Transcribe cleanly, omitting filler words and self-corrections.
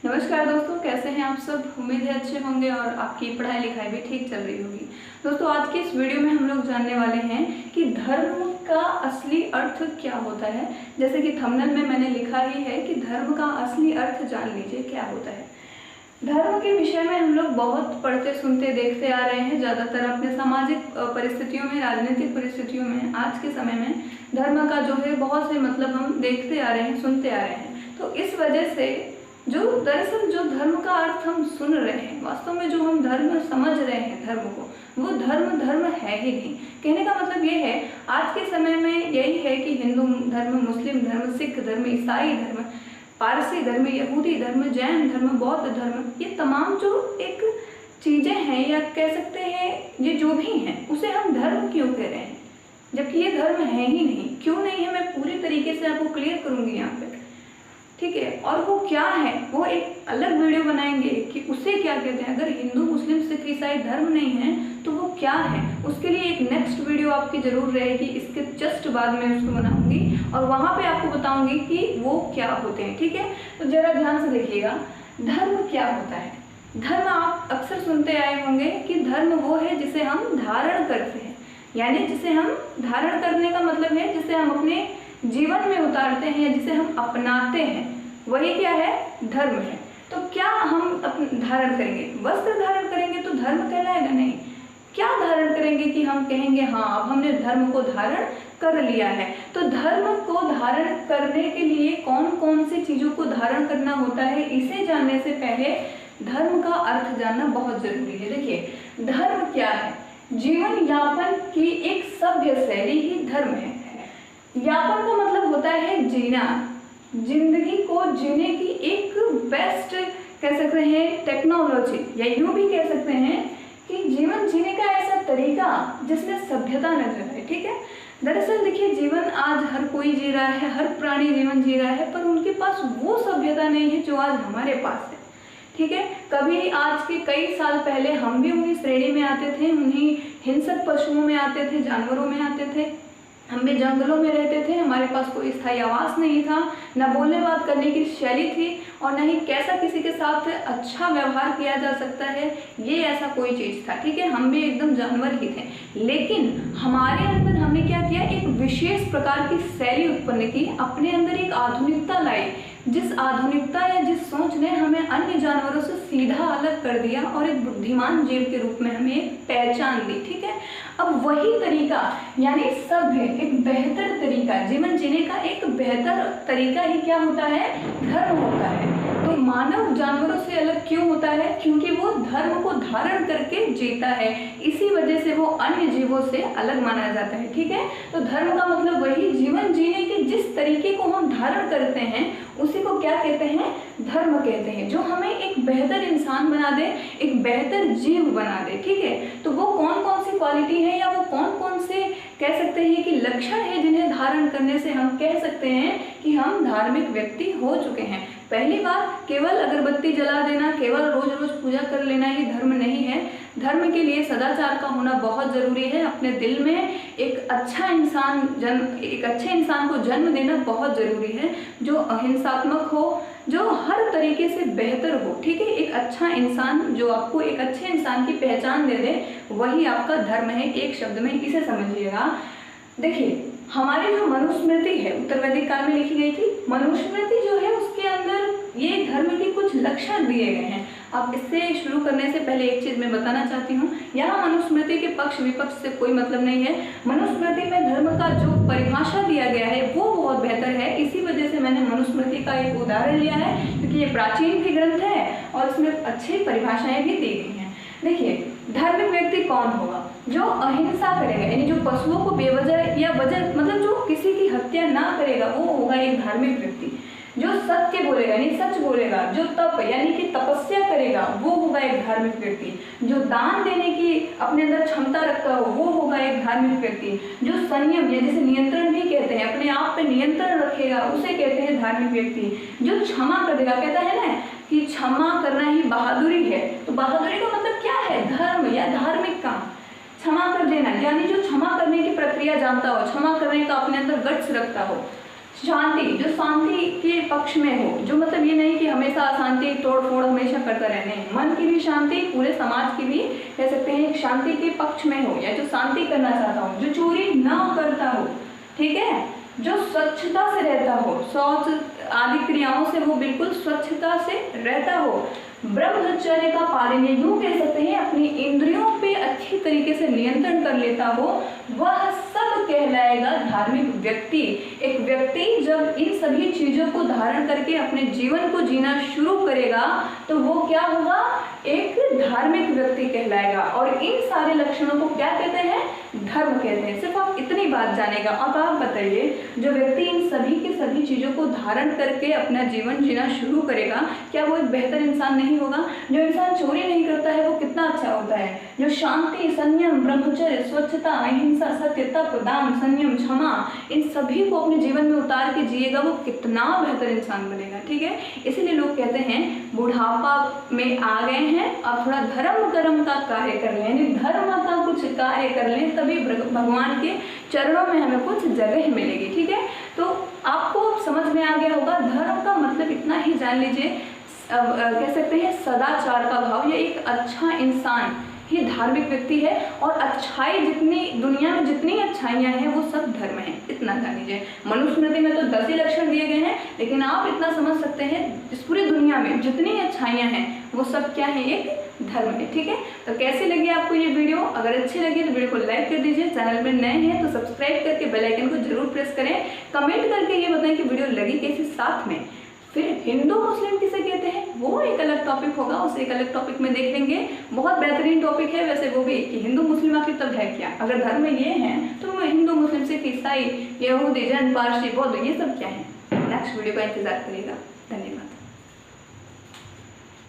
नमस्कार दोस्तों, कैसे हैं आप सब। उम्मीद है अच्छे होंगे और आपकी पढ़ाई लिखाई भी ठीक चल रही होगी। दोस्तों, आज के इस वीडियो में हम लोग जानने वाले हैं कि धर्म का असली अर्थ क्या होता है। जैसे कि थंबनेल में मैंने लिखा ही है कि धर्म का असली अर्थ जान लीजिए क्या होता है। धर्म के विषय में हम लोग बहुत पढ़ते सुनते देखते आ रहे हैं, ज़्यादातर अपने सामाजिक परिस्थितियों में, राजनीतिक परिस्थितियों में, आज के समय में धर्म का जो है बहुत से मतलब हम देखते आ रहे हैं, सुनते आ रहे हैं। तो इस वजह से दरअसल जो धर्म का अर्थ हम सुन रहे हैं, वास्तव में जो हम धर्म समझ रहे हैं धर्म को, वो धर्म है ही नहीं। कहने का मतलब ये है, आज के समय में यही है कि हिंदू धर्म, मुस्लिम धर्म, सिख धर्म, ईसाई धर्म, पारसी धर्म, यहूदी धर्म, जैन धर्म, बौद्ध धर्म, ये तमाम जो एक चीज़ें हैं या कह सकते हैं ये जो भी हैं, उसे हम धर्म क्यों कह रहे हैं, जबकि ये धर्म है ही नहीं। क्यों नहीं है, मैं पूरी तरीके से आपको क्लियर करूँगी यहाँ पे, ठीक है। और वो क्या है, वो एक अलग वीडियो बनाएंगे कि उसे क्या कहते हैं। अगर हिंदू, मुस्लिम, सिख, ईसाई धर्म नहीं है तो वो क्या है, उसके लिए एक नेक्स्ट वीडियो आपकी ज़रूर रहेगी। इसके जस्ट बाद में उसको बनाऊंगी और वहाँ पे आपको बताऊंगी कि वो क्या होते हैं, ठीक है। तो ज़रा ध्यान से देखिएगा, धर्म क्या होता है। धर्म आप अक्सर सुनते आए होंगे कि धर्म वो है जिसे हम धारण करते हैं, यानी जिसे हम धारण करने का मतलब है जिसे हम अपने जीवन में उतारते हैं या जिसे हम अपनाते हैं, वही क्या है, धर्म है। तो क्या हम धारण करेंगे, वस्त्र धारण करेंगे तो धर्म कहलाएगा नहीं। क्या धारण करेंगे कि हम कहेंगे हाँ अब हमने धर्म को धारण कर लिया है। तो धर्म को धारण करने के लिए कौन कौन सी चीज़ों को धारण करना होता है, इसे जानने से पहले धर्म का अर्थ जानना बहुत जरूरी है। देखिए, धर्म क्या है, जीवन यापन की एक सभ्य शैली ही धर्म है। यापन का मतलब होता है जीना, जिंदगी को जीने की एक बेस्ट कह सकते हैं टेक्नोलॉजी, या यूँ भी कह सकते हैं कि जीवन जीने का ऐसा तरीका जिसमें सभ्यता नजर आए, ठीक है। दरअसल देखिए, जीवन आज हर कोई जी रहा है, हर प्राणी जीवन जी रहा है, पर उनके पास वो सभ्यता नहीं है जो आज हमारे पास है, ठीक है। कभी आज के कई साल पहले हम भी उन्हीं श्रेणी में आते थे, उन्हीं हिंसक पशुओं में आते थे, जानवरों में आते थे। हम भी जंगलों में रहते थे, हमारे पास कोई स्थायी आवास नहीं था, न बोलने बात करने की शैली थी, और न ही कैसा किसी के साथ अच्छा व्यवहार किया जा सकता है, ये ऐसा कोई चीज़ था, ठीक है। हम भी एकदम जानवर ही थे, लेकिन हमारे अंदर हमने क्या किया, एक विशेष प्रकार की शैली उत्पन्न की, अपने अंदर एक आधुनिकता लाई, जिस आधुनिकता या जिस सोच ने हमें अन्य जानवरों से सीधा अलग कर दिया और एक बुद्धिमान जीव के रूप में हमें एक पहचान दी, ठीक है। अब वही तरीका, यानी सभ्य, एक बेहतर तरीका, जीवन जीने का एक बेहतर तरीका ही क्या होता है, धर्म होता है। तो मानव जानवरों से अलग क्यों होता है, क्योंकि वो धर्म को धारण करके जीता है, इसी वजह से वो अन्य जीवों से अलग माना जाता है, ठीक है। तो धर्म का मतलब वही, जीवन जीने के जिस तरीके को हम धारण करते हैं उसी को क्या कहते हैं, धर्म कहते हैं, जो हमें एक बेहतर इंसान बना दे, एक बेहतर जीव बना दे, ठीक है। तो वो कौन कौन सी क्वालिटी है या वो कौन कौन से कह सकते हैं कि लक्षण है जिन्हें धारण करने से हम कह सकते हैं कि हम धार्मिक व्यक्ति हो चुके हैं। पहली बात, केवल अगरबत्ती जला देना, केवल रोज रोज पूजा कर लेना ही धर्म नहीं है। धर्म के लिए सदाचार का होना बहुत ज़रूरी है। अपने दिल में एक अच्छे इंसान को जन्म देना बहुत ज़रूरी है, जो अहिंसात्मक हो, जो हर तरीके से बेहतर हो, ठीक है। एक अच्छा इंसान जो आपको एक अच्छे इंसान की पहचान दे दे, वही आपका धर्म है, एक शब्द में इसे समझिएगा। देखिए, हमारी जो मनुस्मृति है, उत्तर वैदिक काल में लिखी गई थी, मनुस्मृति जो है उसके अंदर ये धर्म के कुछ लक्षण दिए गए हैं। अब इससे शुरू करने से पहले एक चीज़ मैं बताना चाहती हूँ, यहाँ मनुस्मृति के पक्ष विपक्ष से कोई मतलब नहीं है। मनुस्मृति में धर्म का जो परिभाषा दिया गया है वो बहुत बेहतर है, इसी वजह से मैंने मनुस्मृति का एक उदाहरण लिया है, क्योंकि ये प्राचीन भी ग्रंथ है और इसमें अच्छी परिभाषाएं भी दी गई हैं। देखिए, धार्मिक व्यक्ति कौन होगा, जो अहिंसा करेगा, यानी जो पशुओं को बेवजह या वजह मतलब जो किसी की हत्या ना करेगा, वो होगा एक धार्मिक व्यक्ति। जो सत्य बोलेगा यानी सच बोलेगा, जो तप यानी कि तपस्या करेगा, वो होगा एक धार्मिक व्यक्ति। जो दान देने की अपने अंदर क्षमता रखता हो, वो होगा एक धार्मिक व्यक्ति। जो संयम या जिसे नियंत्रण भी कहते हैं, अपने आप पे नियंत्रण रखेगा, उसे कहते हैं धार्मिक व्यक्ति। जो क्षमा कर देगा, कहता है ना कि क्षमा करना ही बहादुरी है, तो बहादुरी का मतलब क्या है, धर्म या धार्मिक काम, क्षमा कर देना, यानी जो क्षमा करने की प्रक्रिया जानता हो, क्षमा करने का अपने अंदर गट्स रखता हो, शांति, जो शांति के पक्ष में हो, जो मतलब ये नहीं कि हमेशा अशांति तोड़ फोड़ हमेशा करता रहने, मन की भी शांति, पूरे समाज की भी कह सकते हैं एक शांति के पक्ष में हो, या जो शांति करना चाहता हो, जो चोरी ना करता हो, ठीक है, जो स्वच्छता से रहता हो, शौच आदि क्रियाओं से वो बिल्कुल स्वच्छता से रहता हो, ब्रह्मचर्य का पालन, यूं कह सकते हैं अपनी इंद्रियों पे अच्छी तरीके से नियंत्रण कर लेता हो, वह सब कहलाएगा धार्मिक व्यक्ति। एक व्यक्ति जब इन सभी चीजों को धारण करके अपने जीवन को जीना शुरू करेगा तो वो क्या होगा, एक धार्मिक व्यक्ति कहलाएगा। और इन सारे लक्षणों को क्या कहते हैं, धर्म कहते हैं। सिर्फ आप इतनी बात जानेगा। अब आप बताइए, जो व्यक्ति इन सभी की सभी चीजों को धारण करके अपना जीवन जीना शुरू करेगा, क्या वो एक बेहतर इंसान नहीं होगा? जो इंसान चोरी नहीं करता है वो कितना अच्छा होता है, जो शांति, संयम, ब्रह्मचर्य, स्वच्छता, अहिंसा, सत्य, तप, दान, संयम, क्षमा, इन सभी को अपने जीवन में उतार के जिएगा, वो कितना बेहतर इंसान बनेगा। ठीक है, इसीलिए लोग कहते हैं बुढ़ापा में आ गए हैं, अब थोड़ा धर्म कर्म का कार्य कर लें, यानी धर्म का कुछ कार्य कर लें, तभी भगवान के चरणों में हमें कुछ जगह मिलेगी। ठीक है, तो आपको समझ में आ गया होगा। धर्म का मतलब इतना ही जान लीजिए, कह सकते हैं सदाचार का भाव, या एक अच्छा इंसान ही धार्मिक व्यक्ति है। और अच्छाई, जितनी दुनिया में जितनी अच्छाइयाँ हैं वो सब धर्म है, इतना जान लीजिए। मनुस्मृति में तो 10 ही लक्षण दिए गए हैं, लेकिन आप इतना समझ सकते हैं इस पूरी दुनिया में जितनी अच्छाइयाँ हैं वो सब क्या है, एक धर्म है। ठीक है, तो कैसी लगी आपको ये वीडियो? अगर अच्छी लगी तो वीडियो को लाइक कर दीजिए, चैनल पर नए हैं तो सब्सक्राइब करके बेल आइकन को जरूर प्रेस करें, कमेंट करके ये बताएं कि वीडियो लगी कैसी। साथ में फिर हिंदू मुस्लिम किसे कहते हैं वो एक अलग टॉपिक होगा, उसे एक अलग टॉपिक में देख लेंगे। बहुत बेहतरीन टॉपिक है वैसे वो भी, कि हिंदू मुस्लिम आखिर तब है क्या। अगर धर्म में ये हैं तो हिंदू मुस्लिम सिख ईसाई यहूदी जैन पारसी बौद्ध ये सब क्या है। नेक्स्ट वीडियो का इंतजार करिएगा।